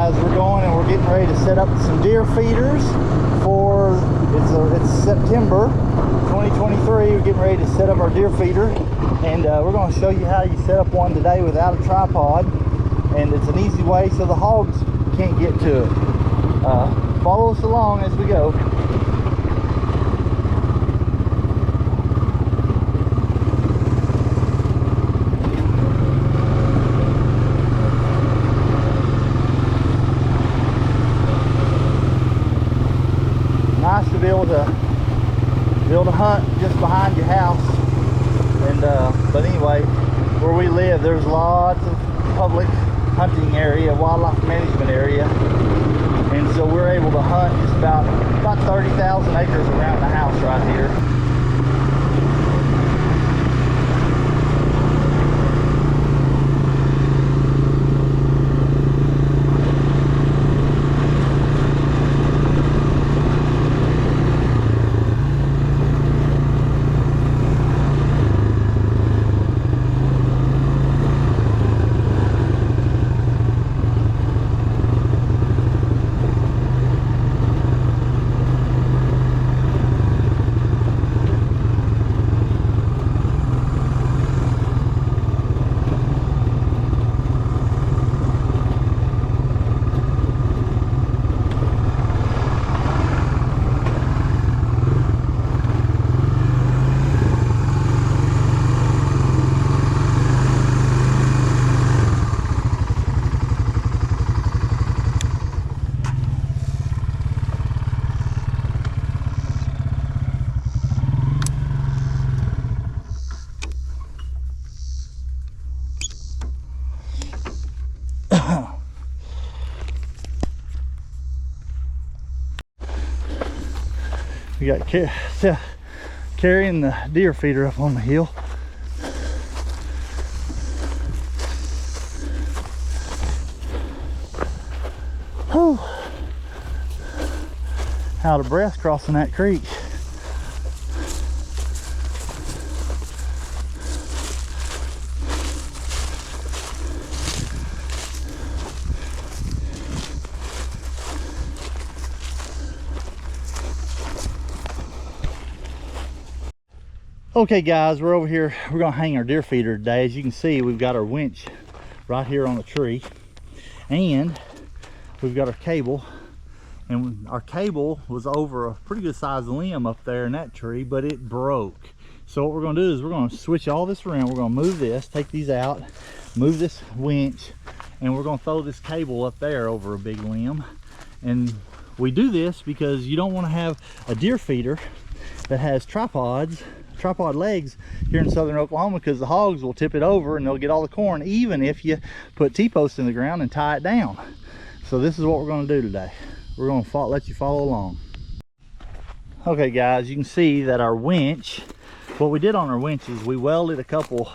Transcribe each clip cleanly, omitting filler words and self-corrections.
As we're going and we're getting ready to set up some deer feeders for, it's September 2023. We're getting ready to set up our deer feeder, and we're going to show you how you set up one today without a tripod, and it's an easy way so the hogs can't get to it. Follow us along as we go. Nice to be able to hunt just behind your house. And but anyway, where we live, there's lots of public hunting area, wildlife management area, and so we're able to hunt just about 30,000 acres around the house right here. We got carrying the deer feeder up on the hill. Whew. Out of breath crossing that creek. Okay guys, we're over here. We're gonna hang our deer feeder today. As you can see, we've got our winch right here on the tree, and we've got our cable, and our cable was over a pretty good sized limb up there in that tree, but it broke. So what we're gonna do is we're gonna switch all this around. We're gonna move this, take these out, move this winch, and we're gonna throw this cable up there over a big limb. And we do this because you don't want to have a deer feeder that has tripod legs here in southern Oklahoma, because the hogs will tip it over and they'll get all the corn, even if you put T-posts in the ground and tie it down. So this is what we're going to do today. We're going to let you follow along. Okay guys, you can see that our winch, what we did on our winch is we welded a couple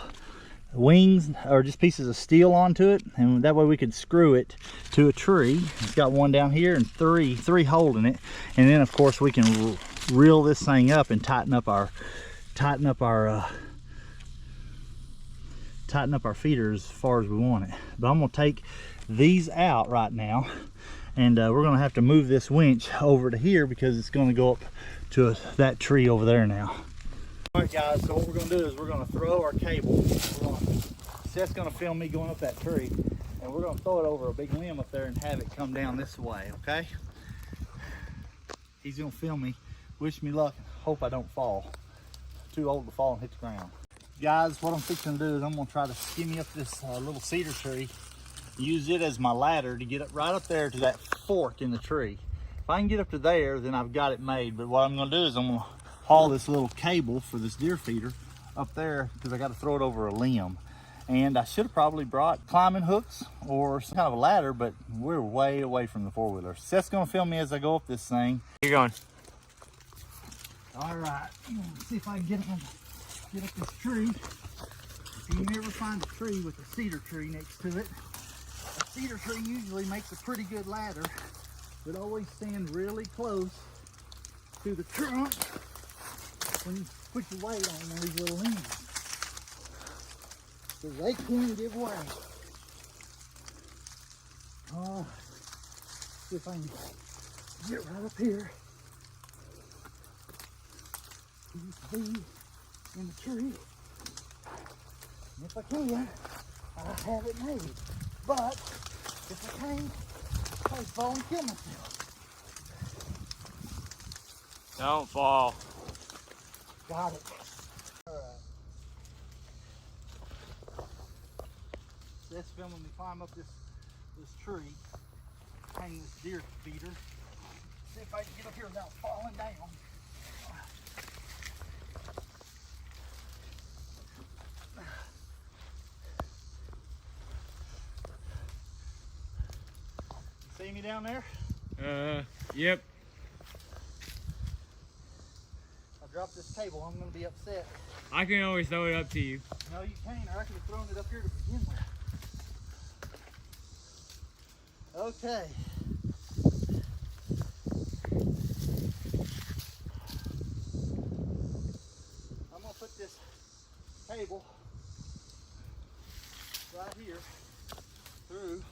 wings or just pieces of steel onto it, and that way we could screw it to a tree. It's got one down here and three holding it, and then of course we can reel this thing up and tighten up our feeder as far as we want it. But I'm gonna take these out right now, and we're gonna have to move this winch over to here because it's gonna go up to that tree over there now. All right guys, so what we're gonna do is we're gonna throw our cable. Seth's gonna film me going up that tree, and we're gonna throw it over a big limb up there and have it come down this way, okay? He's gonna film me. Wish me luck. Hope I don't fall. Too old to fall and hit the ground. Guys, what I'm fixing to do is I'm gonna try to skimmy up this little cedar tree, use it as my ladder to get it right up there to that fork in the tree. If I can get up to there, then I've got it made. But what I'm gonna do is I'm gonna haul this little cable for this deer feeder up there, because I got to throw it over a limb. And I should have probably brought climbing hooks or some kind of a ladder, but we're way away from the four-wheeler. Seth's gonna film me as I go up this thing. You're going. All right, let's see if I can get up this tree. If you never find a tree with a cedar tree next to it, a cedar tree usually makes a pretty good ladder, but always stand really close to the trunk when you put your weight on one of these little limbs, because they can give way. Oh, See if I can get right up here. He used to be in the tree. And if I can, I have it made. But if I can't, I'll fall and kill myself. Don't fall. Got it. Alright. That's filming me climb up this tree, hang this deer feeder. See if I can get up here without falling down. You see me down there? Yep. I dropped this cable, I'm gonna be upset. I can always throw it up to you. No, you can't, or I could have thrown it up here to begin with. Okay. I'm gonna put this cable right here through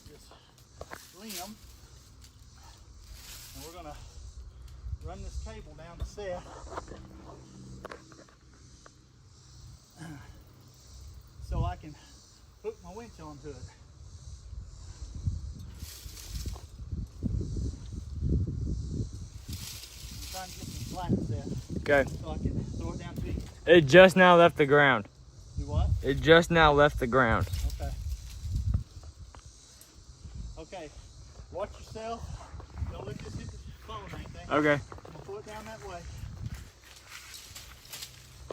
this limb, and we're gonna run this cable down to Seth so I can hook my winch onto it. I'm trying to get some slack, Seth, Okay. so I can throw it down to you. It just now left the ground. Do what? It just now left the ground. Okay. Okay. Watch yourself. Don't let this hit the phone or anything. Okay. I'm gonna pull it down that way.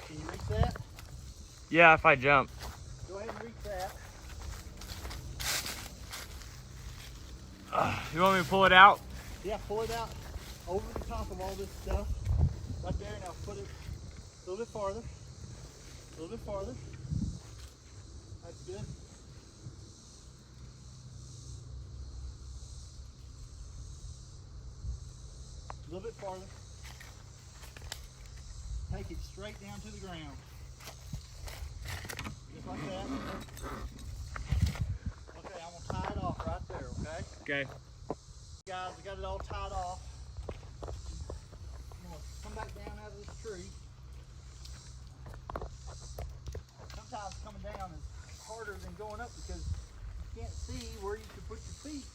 Can you reach that? Yeah, if I jump. Go ahead and reach that. You want me to pull it out? Yeah, pull it out over the top of all this stuff. Right there. Now put it a little bit farther. A little bit farther. That's good. A little bit farther. Take it straight down to the ground. Just like that. Okay, I'm gonna tie it off right there, okay? Okay. Guys, I got it all tied off. I'm gonna come back down out of this tree. Sometimes coming down is harder than going up because you can't see where you can put your feet.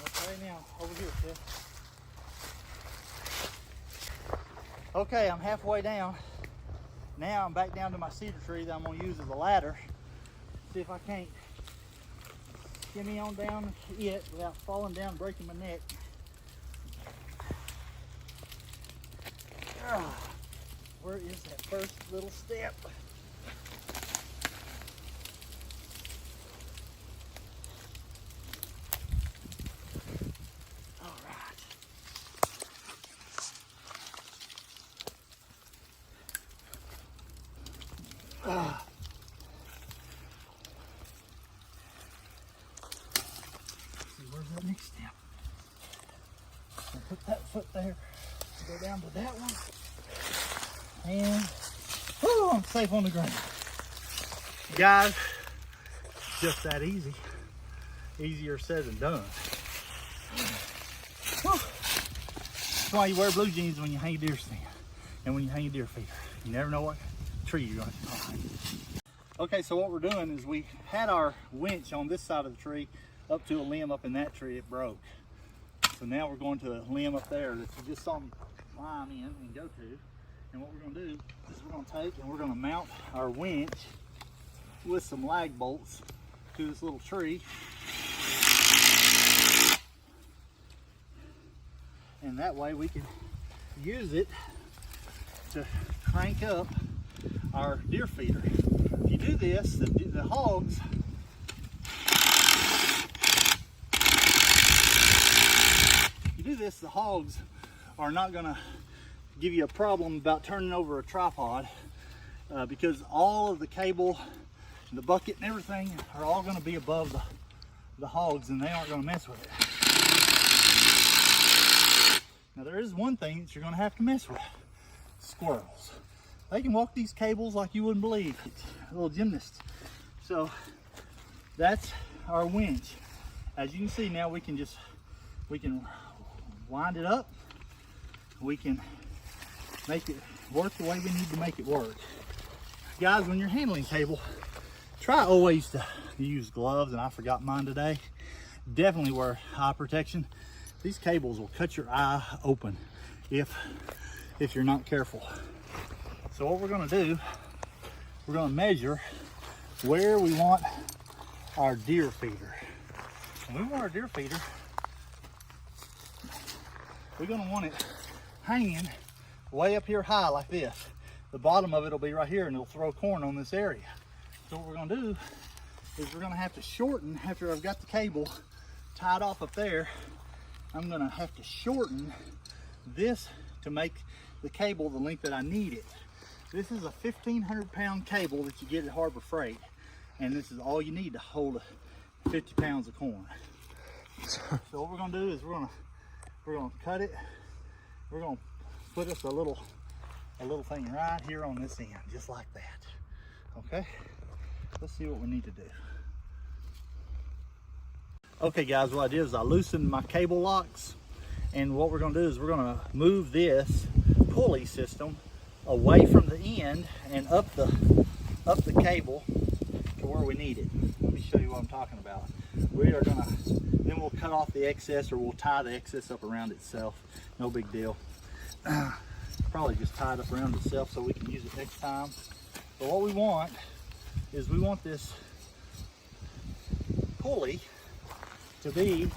Okay, now over here, Seth. Okay, I'm halfway down. Now I'm back down to my cedar tree that I'm going to use as a ladder. See if I can't shimmy on down it without falling down and breaking my neck. Where is that first little step? All right. See, where's that next step? I'll put that foot there. Go down to that one. And whew, I'm safe on the ground. Guys, just that easy. Easier said than done. Whew. That's why you wear blue jeans when you hang a deer stand and when you hang a deer feeder. You never know what tree you're going to find. Okay, so what we're doing is we had our winch on this side of the tree up to a limb up in that tree. It broke. So now we're going to a limb up there that you just saw me climb in and go to. And what we're going to do is we're going to take and we're going to mount our winch with some lag bolts to this little tree. And that way we can use it to crank up our deer feeder. If you do this, the hogs are not going to give you a problem about turning over a tripod because all of the cable and the bucket and everything are all going to be above the hogs and they aren't gonna mess with it. Now there is one thing that you're gonna have to mess with. Squirrels. They can walk these cables like you wouldn't believe. It's little gymnasts. So that's our winch. As you can see now, we can wind it up. We can make it work the way we need to make it work. Guys, when you're handling cable, try always to use gloves, and I forgot mine today. Definitely wear eye protection. These cables will cut your eye open if you're not careful. So what we're gonna do, we're gonna measure where we want our deer feeder. And we want our deer feeder, we're gonna want it hanging way up here high like this. The bottom of it will be right here and it'll throw corn on this area. So what we're gonna do is we're gonna have to shorten, after I've got the cable tied off up there, I'm gonna have to shorten this to make the cable the length that I need it. This is a 1,500 pound cable that you get at Harbor Freight. And this is all you need to hold 50 pounds of corn. So what we're gonna do is we're gonna cut it. We're gonna put us a little thing right here on this end, just like that. Okay, let's see what we need to do. Okay guys, what I did is I loosened my cable locks, and what we're gonna do is we're gonna move this pulley system away from the end and up the cable to where we need it. Let me show you what I'm talking about. We are gonna, then we'll cut off the excess, or we'll tie the excess up around itself. No big deal. Probably just tie it up around itself so we can use it next time. But what we want is we want this pulley to be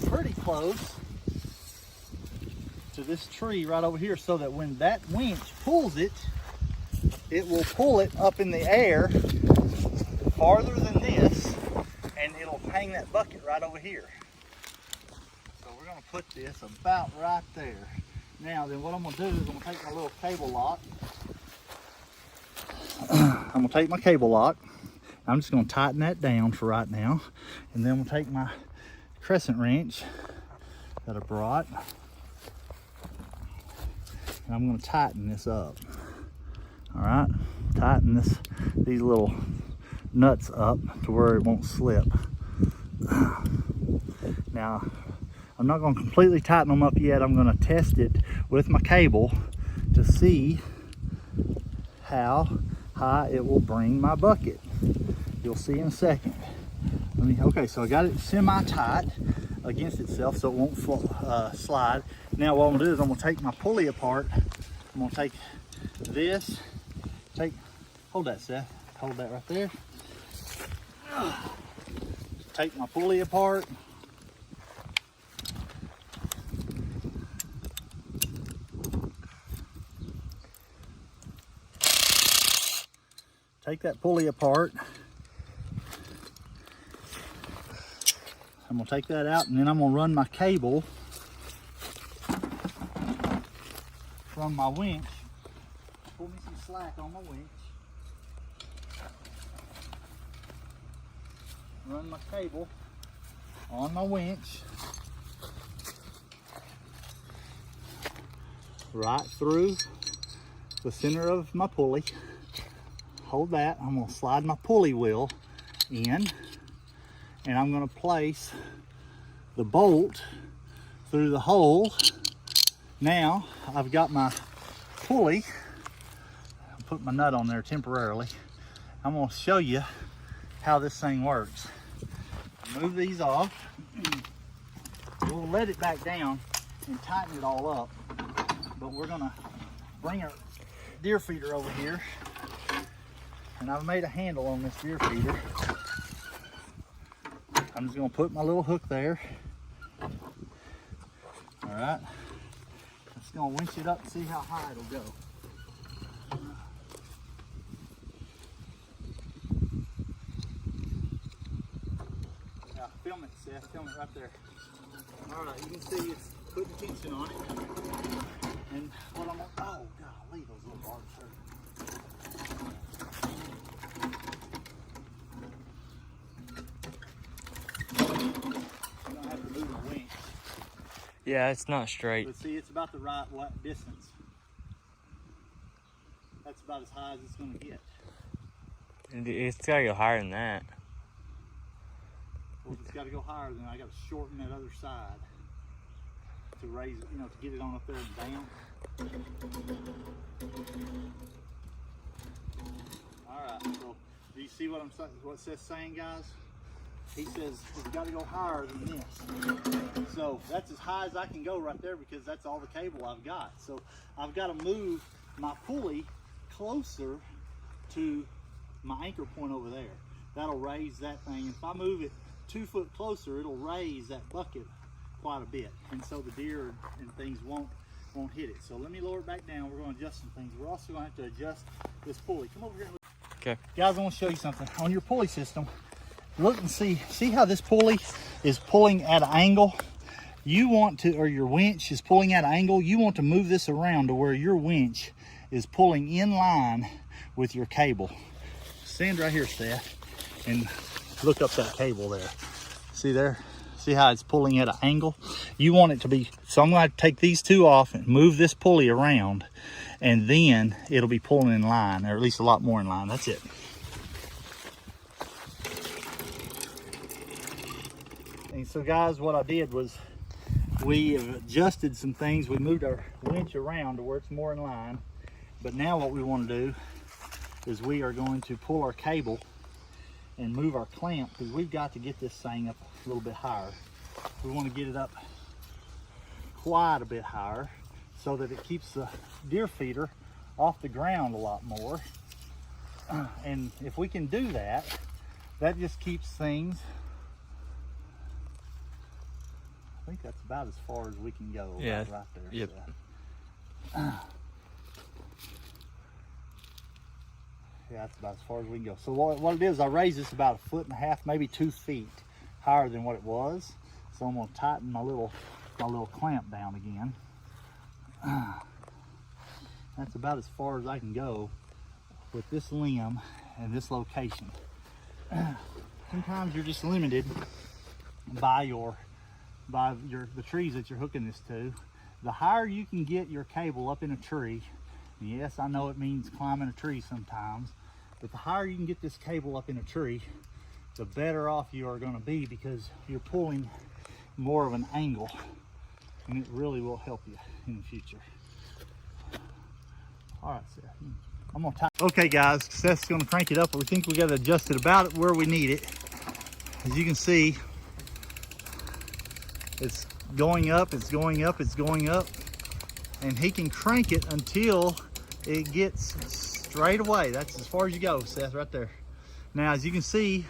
pretty close to this tree right over here, so that when that winch pulls it, it will pull it up in the air farther than this, and it'll hang that bucket right over here. So we're gonna put this about right there. Now then, what I'm gonna do is I'm gonna take my little cable lock. I'm gonna take my cable lock. I'm just gonna tighten that down for right now. And then I'm gonna take my crescent wrench that I brought, and I'm gonna tighten this up. All right, tighten these little nuts up to where it won't slip. Now, I'm not gonna completely tighten them up yet. I'm gonna test it with my cable to see how high it will bring my bucket. You'll see in a second. Okay, so I got it semi-tight against itself so it won't slide. Now what I'm gonna do is I'm gonna take my pulley apart. I'm gonna take this, hold that, Seth, hold that right there. Take my pulley apart. Take that pulley apart. I'm gonna take that out, and then I'm gonna run my cable from my winch. Pull me some slack on my winch. Run my cable on my winch right through the center of my pulley. Hold that. I'm gonna slide my pulley wheel in, and I'm gonna place the bolt through the hole. Now I've got my pulley. I'll put my nut on there temporarily. I'm gonna show you how this thing works. Move these off. We'll let it back down and tighten it all up, but we're gonna bring our deer feeder over here, and I've made a handle on this deer feeder. I'm just gonna put my little hook there. All right, just gonna winch it up and see how high it'll go. Now film it, Seth, film it right there. All right, you can see it's putting tension on it. And what I'm gonna, oh golly, those little barbs hurt. Yeah, it's not straight. But see, it's about the right distance. That's about as high as it's going to get. It's gotta go higher than that. Well, if it's got to go higher, then I got to shorten that other side to raise it, you know, to get it on up there and down. All right, so do you see what I'm saying? What Seth's saying, guys? He says it's got to go higher than this. So that's as high as I can go right there because that's all the cable I've got. So I've got to move my pulley closer to my anchor point over there. That'll raise that thing. If I move it 2 foot closer, it'll raise that bucket quite a bit, and so the deer and things won't hit it. So let me lower it back down. We're going to adjust some things. We're also going to have to adjust this pulley. Come over here. Okay. Guys, I want to show you something. On your pulley system, look and see how this pulley is pulling at an angle. You want to, or your winch is pulling at an angle. You want to move this around to where your winch is pulling in line with your cable. Stand right here, Seth, and look up that cable there. See there? See how it's pulling at an angle? You want it to be, so I'm going to take these two off and move this pulley around, and then it'll be pulling in line, or at least a lot more in line. That's it. And so guys, what I did was we have adjusted some things. We moved our winch around to where it's more in line. But now what we want to do is we are going to pull our cable and move our clamp, because we've got to get this thing up a little bit higher. We want to get it up quite a bit higher so that it keeps the deer feeder off the ground a lot more. And if we can do that, that just keeps things, I think that's about as far as we can go. Yeah, right there. Yep. So, yeah, that's about as far as we can go. So what it is, I raised this about 1.5 feet, maybe 2 feet higher than what it was. So I'm going to tighten my little clamp down again. That's about as far as I can go with this limb and this location. Sometimes you're just limited by the trees that you're hooking this to. The higher you can get your cable up in a tree, and yes, I know it means climbing a tree sometimes, but the higher you can get this cable up in a tree, the better off you are going to be, because you're pulling more of an angle, and it really will help you in the future. All right, Seth, I'm gonna tie. Okay guys, Seth's gonna crank it up. We think we got to adjust it about where we need it. As you can see, it's going up, it's going up, it's going up, and he can crank it until it gets straight away. That's as far as you go, Seth, right there. Now, as you can see,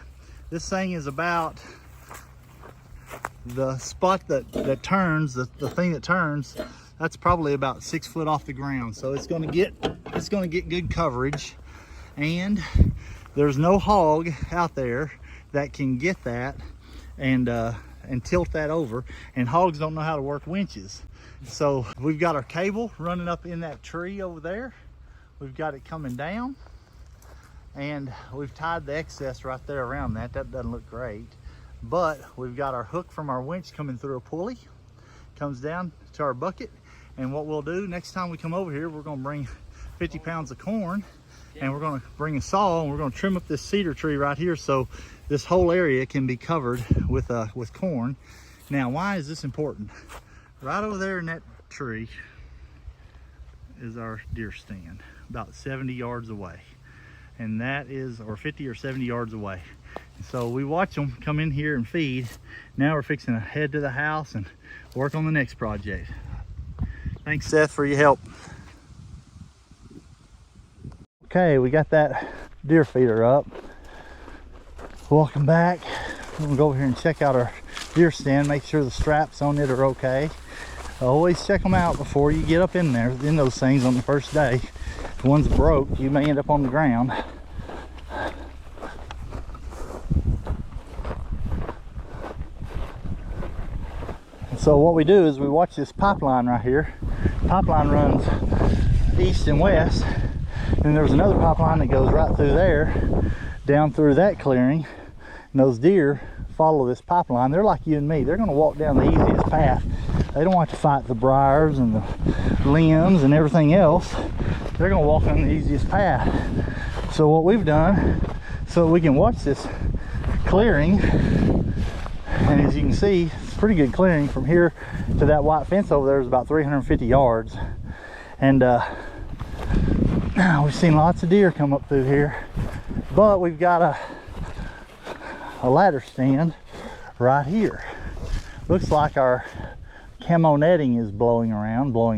this thing is about the spot that turns, the thing that turns, that's probably about 6 foot off the ground. So it's gonna get good coverage, and there's no hog out there that can get that and tilt that over, and hogs don't know how to work winches. So we've got our cable running up in that tree over there. We've got it coming down, and we've tied the excess right there around that. That doesn't look great, but we've got our hook from our winch coming through a pulley, comes down to our bucket. And what we'll do next time we come over here, we're gonna bring 50 pounds of corn, and we're gonna bring a saw, and we're gonna trim up this cedar tree right here so this whole area can be covered with corn. Now, why is this important? Right over there in that tree is our deer stand, about 70 yards away. And that is, or 50 or 70 yards away. So we watch them come in here and feed. Now we're fixing to head to the house and work on the next project. Thanks, Seth, for your help. Okay, we got that deer feeder up. Welcome back. We're gonna go over here and check out our deer stand, make sure the straps on it are okay. Always check them out before you get up in there, in those things on the first day. If one's broke, you may end up on the ground. So what we do is we watch this pipeline right here. Pipeline runs east and west, and there's another pipeline that goes right through there, down through that clearing, and those deer follow this pipeline. They're like you and me. They're going to walk down the easiest path. They don't have to fight the briars and the limbs and everything else. They're gonna walk on the easiest path. So what we've done, so we can watch this clearing, and as you can see, it's pretty good clearing. From here to that white fence over there is about 350 yards. And we've seen lots of deer come up through here, but we've got a ladder stand right here. Looks like our camo netting is blowing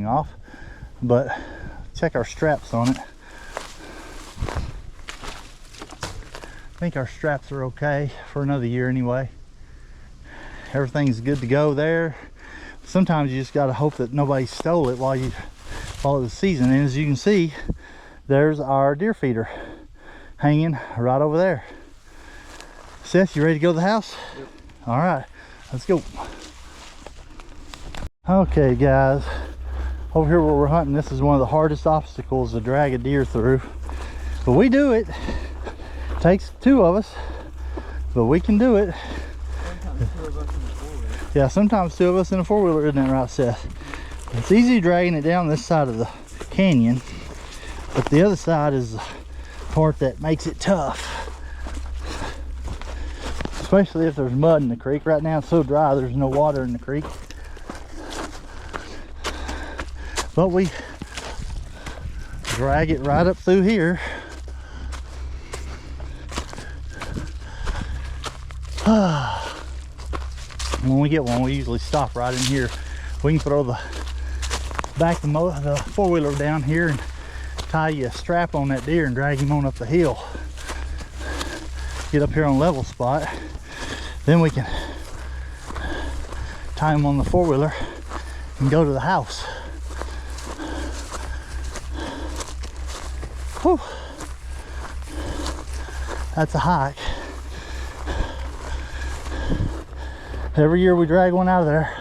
off, but check our straps on it. I think our straps are okay for another year anyway. Everything's good to go there. Sometimes you just got to hope that nobody stole it while it was season. And as you can see, there's our deer feeder hanging right over there. Seth, you ready to go to the house? Yep. All right, let's go. Okay guys, over here where we're hunting, this is one of the hardest obstacles to drag a deer through, but we do it. Takes two of us, but we can do it. Sometimes 2 of us in the 4-wheeler. Yeah, sometimes 2 of us in a 4-wheeler, isn't that right, Seth? It's easy dragging it down this side of the canyon, but the other side is the part that makes it tough, especially if there's mud in the creek. Right now it's so dry, there's no water in the creek, but we drag it right up through here. When we get one, we usually stop right in here. We can throw the 4-wheeler down here and tie you a strap on that deer and drag him on up the hill. Get up here on level spot. Then we can tie him on the 4-wheeler and go to the house. Whew. That's a hike. Every year we drag one out of there.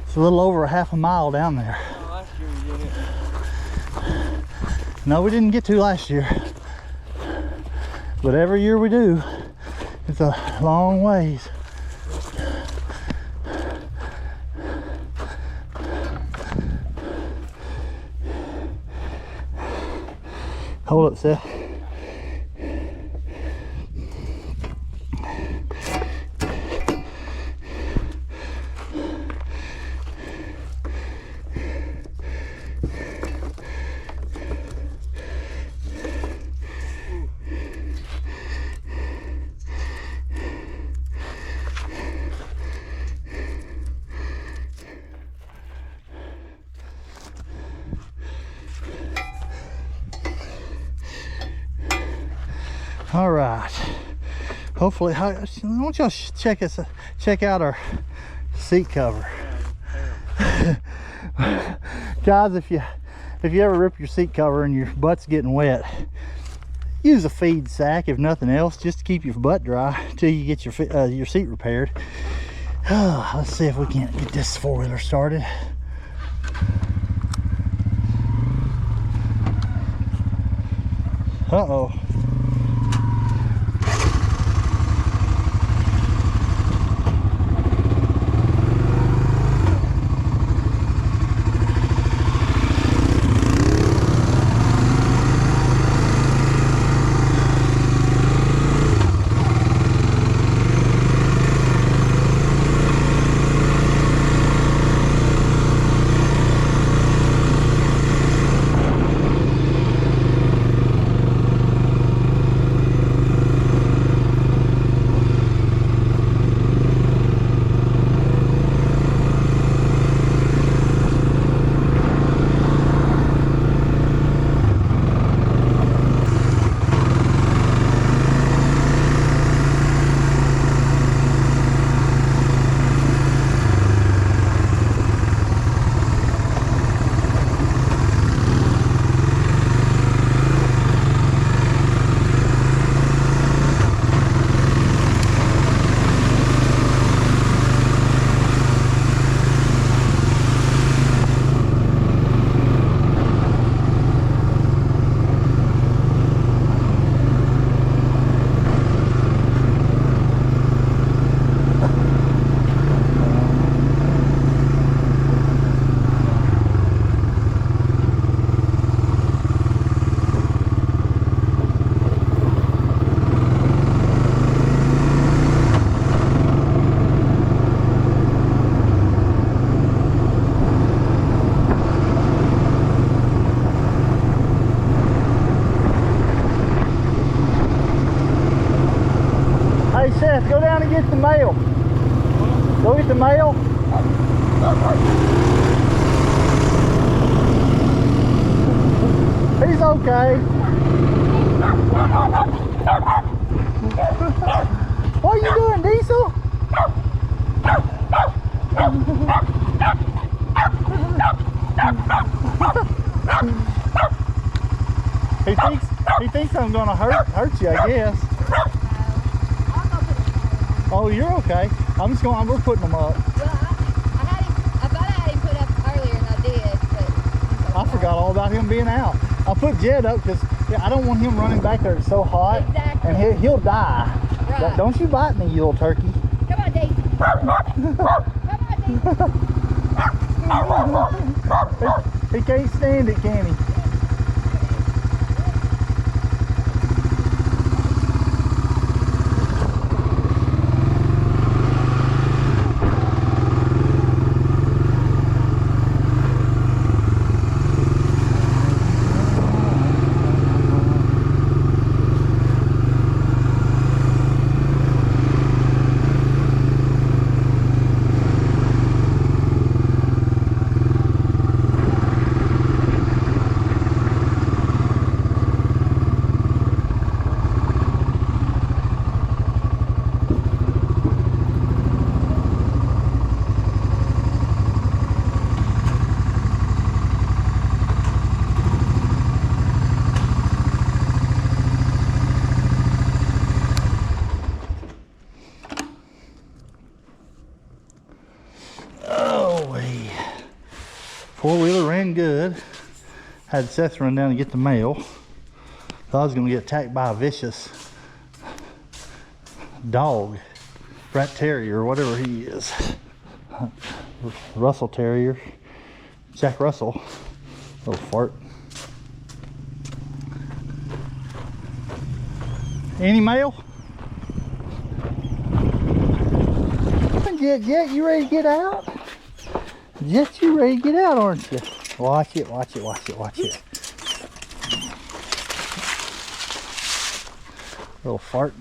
It's a little over a half a mile down there. Oh, last year we did it. No, we didn't get to last year, but every year we do. It's a long ways. Hold up, Seth. All right. Hopefully, why don't y'all check out our seat cover, guys? If you ever rip your seat cover and your butt's getting wet, use a feed sack, if nothing else, just to keep your butt dry till you get your seat repaired. Let's see if we can't get this 4-wheeler started. Uh-oh. mail. Go get the mail. He's okay. What are you doing, Diesel? He thinks I'm gonna hurt you, I guess. Oh, you're okay. We're putting them up. Well, I thought I had him put up earlier and I did, but I forgot all about him being out. I put Jed up because I don't want him running back there. It's so hot. Exactly. And he'll die. Right. Don't you bite me, you little turkey. Come on, Daisy. Come on, Daisy. He can't stand it, can he? Four-wheeler ran good. Had Seth run down and get the mail. Thought I was gonna get attacked by a vicious dog, rat terrier, or whatever he is. Russell Terrier, Jack Russell, little fart. Any mail? Jet, you ready to get out? Jet, you ready to get out, aren't you? Watch it, watch it, watch it, watch it. Little fart.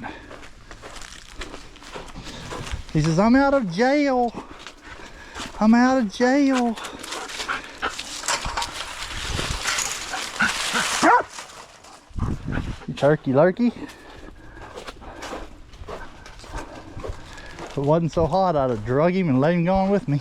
He says, I'm out of jail. I'm out of jail. You turkey lurkey. If it wasn't so hot, I'd have drug him and let him go on with me.